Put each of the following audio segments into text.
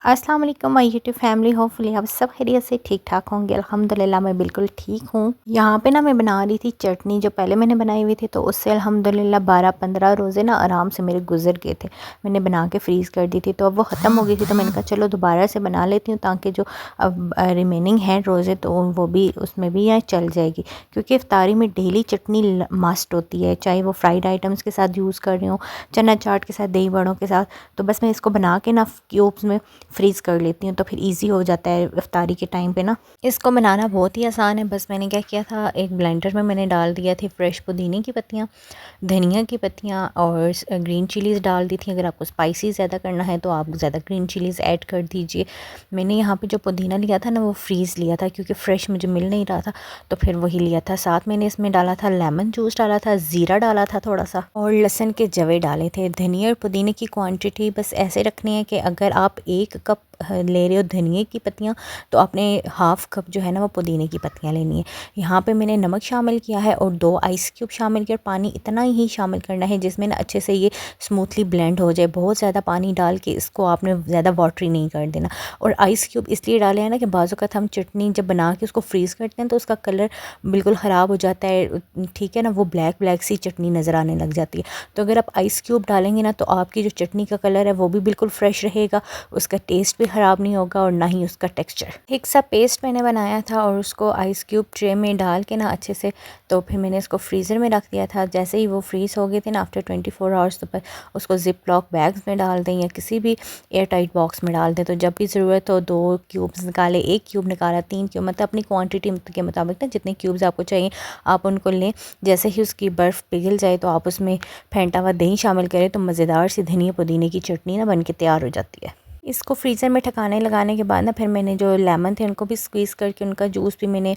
अस्सलाम वालेकुम my YouTube family. Hopefully आप सब खैरियत से ठीक ठाक होंगे। अल्हम्दुलिल्लाह मैं बिल्कुल ठीक हूँ। यहाँ पे ना मैं बना रही थी चटनी, जो पहले मैंने बनाई हुई थी, तो उससे अल्हम्दुलिल्लाह 12-15 रोज़े ना आराम से मेरे गुजर गए थे। मैंने बना के फ्रीज़ कर दी थी, तो अब वो ख़त्म हो गई थी, तो मैंने कहा चलो दोबारा से बना लेती हूँ, ताकि जो अब रिमेनिंग है रोज़े तो वो भी उसमें भी यहाँ चल जाएगी। क्योंकि इफ्तारी में डेली चटनी मस्ट होती है, चाहे वो फ्राइड आइटम्स के साथ यूज़ कर रही हूँ, चना चाट के साथ, दही बड़ों के साथ। तो बस मैं इसको बना के ना क्यूब्स में फ्रीज़ कर लेती हूँ, तो फिर इजी हो जाता है इफ्तारी के टाइम पे ना। इसको बनाना बहुत ही आसान है। बस मैंने क्या किया था, एक ब्लेंडर में मैंने डाल दिया थी फ्रेश पुदीने की पत्तियाँ, धनिया की पत्तियाँ और ग्रीन चिलीज़ डाल दी थी। अगर आपको स्पाइसी ज़्यादा करना है तो आप ज़्यादा ग्रीन चिलीज़ ऐड कर दीजिए। मैंने यहाँ पे जो पुदीना लिया था ना, वो फ्रीज़ लिया था, क्योंकि फ़्रेश मुझे मिल नहीं रहा था, तो फिर वही लिया था। साथ मैंने इसमें डाला था लेमन जूस, डाला था ज़ीरा, डाला था थोड़ा सा, और लहसुन के जवे डाले थे। धनिया और पुदीने की क्वांटिटी बस ऐसे रखनी है कि अगर आप 1 कप ले रहे हो धनिए की पत्तियाँ, तो आपने हाफ़ कप जो है ना वो पुदीने की पत्तियाँ लेनी है। यहाँ पे मैंने नमक शामिल किया है और 2 आइस क्यूब शामिल किया, और पानी इतना ही शामिल करना है जिसमें ना अच्छे से ये स्मूथली ब्लेंड हो जाए। बहुत ज़्यादा पानी डाल के इसको आपने ज़्यादा वाटरी नहीं कर देना। और आइस क्यूब इसलिए डाले हैं ना कि बाज़ औक़ात हम चटनी जब बना के उसको फ्रीज़ करते हैं तो उसका कलर बिल्कुल ख़राब हो जाता है, ठीक है ना, वो ब्लैक ब्लैक सी चटनी नज़र आने लग जाती है। तो अगर आप आइस क्यूब डालेंगे ना, तो आपकी जो चटनी का कलर है वो भी बिल्कुल फ्रेश रहेगा, उसका टेस्ट भी ख़राब नहीं होगा और ना ही उसका टेक्सचर। एक सा पेस्ट मैंने बनाया था और उसको आइस क्यूब ट्रे में डाल के ना अच्छे से, तो फिर मैंने इसको फ्रीज़र में रख दिया था। जैसे ही वो फ्रीज़ हो गए थे ना, आफ्टर 24 आवर्स, तो फिर उसको ज़िप लॉक बैग्स में डाल दें या किसी भी एयर टाइट बॉक्स में डाल दें। तो जब भी ज़रूरत हो 2 क्यूब्स निकाले, 1 क्यूब निकाला, 3 क्यूब, मतलब अपनी क्वान्टिटी के मुताबिक ना जितने क्यूब्स आपको चाहिए आप उनको लें। जैसे ही उसकी बर्फ़ पिघल जाए तो आप उसमें फेंटा हुआ दही शामिल करें, तो मज़ेदार सी धनिया पुदीने की चटनी ना बन के तैयार हो जाती है। इसको फ्रीज़र में ठकाने लगाने के बाद ना, फिर मैंने जो लेमन थे उनको भी स्क्वीज़ करके उनका जूस भी मैंने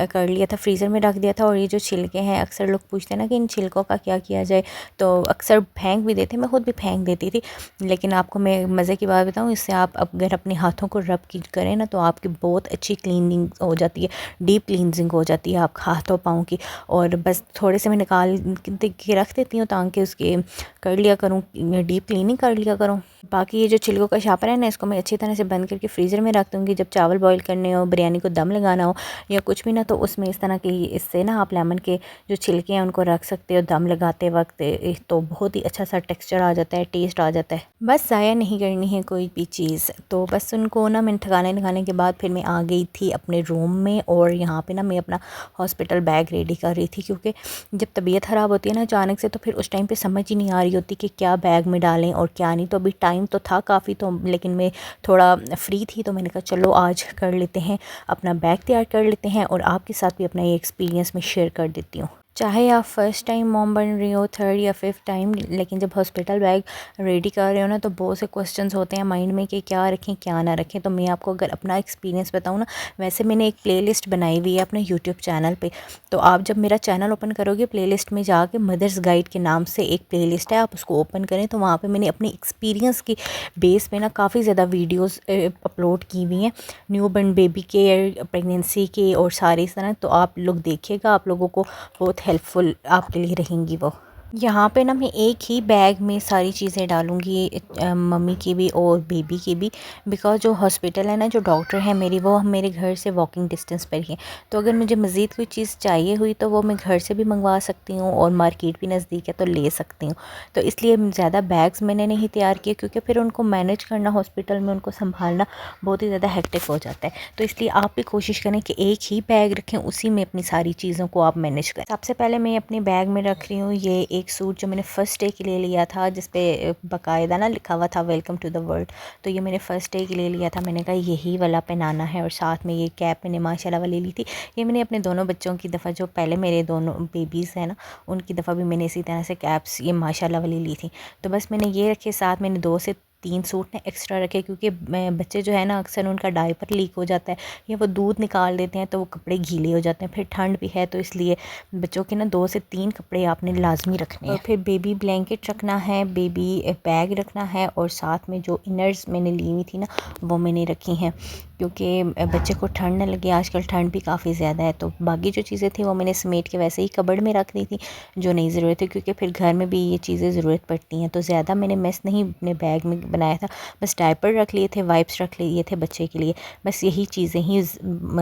कर लिया था, फ्रीज़र में रख दिया था। और ये जो छिलके हैं, अक्सर लोग पूछते हैं ना कि इन छिलकों का क्या किया जाए, तो अक्सर फेंक भी देते, मैं ख़ुद भी फेंक देती थी। लेकिन आपको मैं मज़े की बात बताऊँ, इससे आप अगर अपने हाथों को रब की करें ना, तो आपकी बहुत अच्छी क्लीनिंग हो जाती है, डीप क्लींजिंग हो जाती है आप हाथों पाँव की। और बस थोड़े से मैं निकाल के रख देती हूँ, ताकि उसके कर लिया करूँ, डीप क्लीनिंग कर लिया करूँ। बाकी ये जो छिलकों का शापर है ना, इसको मैं अच्छी तरह से बंद करके फ्रीज़र में रख दूँगी। जब चावल बॉईल करने हो, बिरयानी को दम लगाना हो या कुछ भी ना, तो उसमें इस तरह की, इससे ना आप लेमन के जो छिलके हैं उनको रख सकते हो दम लगाते वक्त, तो बहुत ही अच्छा सा टेक्सचर आ जाता है, टेस्ट आ जाता है। बस ज़ाया नहीं करनी है कोई भी चीज़। तो बस उनको ना मैंने ठकाने लगाने के बाद फिर मैं आ गई थी अपने रूम में, और यहाँ पे ना मैं अपना हॉस्पिटल बैग रेडी कर रही थी, क्योंकि जब तबीयत ख़राब होती है ना अचानक से, तो फिर उस टाइम पे समझ ही नहीं आ रही होती कि क्या बैग में डालें और क्या नहीं। तो अभी टाइम तो था काफ़ी, तो लेकिन मैं थोड़ा फ्री थी, तो मैंने कहा चलो आज कर लेते हैं, अपना बैग तैयार कर लेते हैं, और आपके साथ भी अपना ये एक्सपीरियंस मैं शेयर कर देती हूँ। चाहे आप फ़र्स्ट टाइम मॉम बन रही हो, 3rd या 5th टाइम, लेकिन जब हॉस्पिटल बैग रेडी कर रहे हो ना, तो बहुत से क्वेश्चंस होते हैं माइंड में कि क्या रखें क्या ना रखें। तो मैं आपको अगर अपना एक्सपीरियंस बताऊँ ना, वैसे मैंने एक प्लेलिस्ट बनाई हुई है अपने यूट्यूब चैनल पे। तो आप जब मेरा चैनल ओपन करोगे, प्लेलिस्ट में जाके मदर्स गाइड के नाम से एक प्लेलिस्ट है, आप उसको ओपन करें, तो वहाँ पर मैंने अपनी एक्सपीरियंस की बेस पे ना काफ़ी ज़्यादा वीडियोस अपलोड की हुई हैं, न्यूबॉर्न बेबी केयर, प्रेगनेंसी के, और सारी इस तरह। तो आप लोग देखिएगा, आप लोगों को बहुत हेल्पफुल आपके लिए रहेंगी वो। यहाँ पे ना मैं एक ही बैग में सारी चीज़ें डालूँगी, मम्मी की भी और बेबी की भी, बिकॉज़ जो हॉस्पिटल है ना, जो डॉक्टर है मेरी, वो मेरे घर से वॉकिंग डिस्टेंस पर ही है। तो अगर मुझे मज़ीद कोई चीज़ चाहिए हुई तो वो मैं घर से भी मंगवा सकती हूँ, और मार्केट भी नज़दीक है तो ले सकती हूँ। तो इसलिए ज़्यादा बैग्स मैंने नहीं तैयार किए, क्योंकि फिर उनको मैनेज करना, हॉस्पिटल में उनको संभालना बहुत ही ज़्यादा हेक्टिक हो जाता है। तो इसलिए आप भी कोशिश करें कि एक ही बैग रखें, उसी में अपनी सारी चीज़ों को आप मैनेज करें। सबसे पहले मैं अपने बैग में रख रही हूँ ये एक सूट, जो मैंने फ़र्स्ट डे के लिए लिया था, जिस पे बाकायदा ना लिखा हुआ था वेलकम टू द वर्ल्ड। तो ये मैंने फ़र्स्ट डे के लिए लिया था, मैंने कहा यही वाला पहनाना है। और साथ में ये कैप मैंने माशाल्लाह वाली ली थी। ये मैंने अपने दोनों बच्चों की दफ़ा, जो पहले मेरे दोनों बेबीज़ हैं ना, उनकी दफ़ा भी मैंने इसी तरह से कैप्स ये माशाल्लाह वाली ली थी। तो बस मैंने ये रखे, साथ मैंने 2 से 3 सूट ने एक्स्ट्रा रखे, क्योंकि बच्चे जो है ना, अक्सर उनका डायपर लीक हो जाता है या वो दूध निकाल देते हैं, तो वो कपड़े गीले हो जाते हैं, फिर ठंड भी है, तो इसलिए बच्चों के ना 2 से 3 कपड़े आपने लाजमी रखने हैं। और फिर बेबी ब्लैंकेट रखना है, बेबी बैग रखना है, और साथ में जो इनर्स मैंने ली हुई थी ना, वो मैंने रखी हैं। क्योंकि बच्चे को ठंड न लगे। आजकल ठंड भी काफ़ी ज़्यादा है। तो बाकी जो चीज़ें थी वो मैंने समेट के वैसे ही कबर्ड में रख दी थी जो नहीं ज़रूरत है, क्योंकि फिर घर में भी ये चीज़ें ज़रूरत पड़ती हैं। तो ज़्यादा मैंने मेस नहीं अपने बैग में बनाया था, बस डायपर रख लिए थे, वाइप्स रख लिए थे बच्चे के लिए, बस यही चीज़ें ही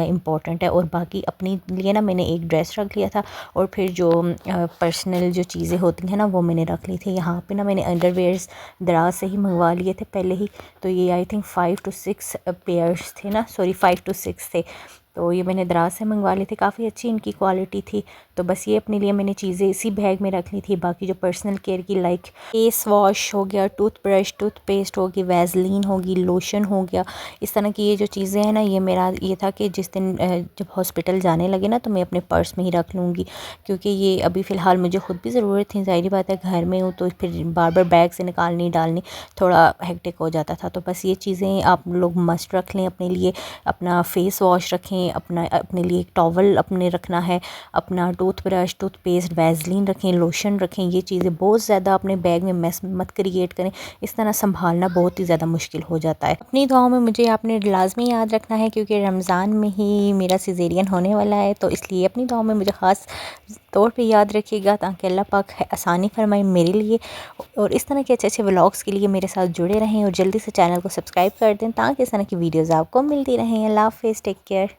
इम्पॉर्टेंट है। और बाकी अपने लिए ना मैंने एक ड्रेस रख लिया था, और फिर जो पर्सनल जो चीज़ें होती हैं ना वो मैंने रख ली थी। यहाँ पे ना मैंने अंडरवेयर्स दराज से ही मंगवा लिए थे पहले ही। तो ये आई थिंक 5 to 6 पेयर्स थे ना, सॉरी 5 to 6 थे। तो ये मैंने दराज से मंगवा ली थी, काफ़ी अच्छी इनकी क्वालिटी थी। तो बस ये अपने लिए मैंने चीज़ें इसी बैग में रख ली थी। बाकी जो पर्सनल केयर की लाइक फेस वॉश हो गया, टूथब्रश, टूथपेस्ट होगी, वैसलीन होगी, लोशन हो गया, इस तरह की ये जो चीज़ें हैं ना, ये मेरा ये था कि जिस दिन जब हॉस्पिटल जाने लगे ना तो मैं अपने पर्स में ही रख लूँगी, क्योंकि ये अभी फ़िलहाल मुझे ख़ुद भी ज़रूरत थी। ज़ाहिर बात है घर में हूँ तो फिर बार बार बैग से निकालनी डालनी थोड़ा हेक्टिक हो जाता था। तो बस ये चीज़ें आप लोग मस्ट रख लें अपने लिए। अपना फेस वॉश रखें, अपने लिए एक टॉवल अपने रखना है, अपना टूथब्रश, टूथपेस्ट, वैसलीन रखें, लोशन रखें। ये चीज़ें बहुत ज़्यादा अपने बैग में मेस मत क्रिएट करें, इस तरह संभालना बहुत ही ज़्यादा मुश्किल हो जाता है। अपनी दुआओं में मुझे आपने लाजमी याद रखना है, क्योंकि रमज़ान में ही मेरा सिजेरियन होने वाला है। तो इसलिए अपनी दुआओं में मुझे ख़ास तौर पे याद रखिएगा, ताकि अल्लाह पाक आसानी फरमाए मेरे लिए। और इस तरह के अच्छे अच्छे व्लॉग्स के लिए मेरे साथ जुड़े रहें, और जल्दी से चैनल को सब्सक्राइब कर दें ताकि इस तरह की वीडियोज़ आपको मिलती रहें। अल्लाह हाफ़िज़, टेक केयर।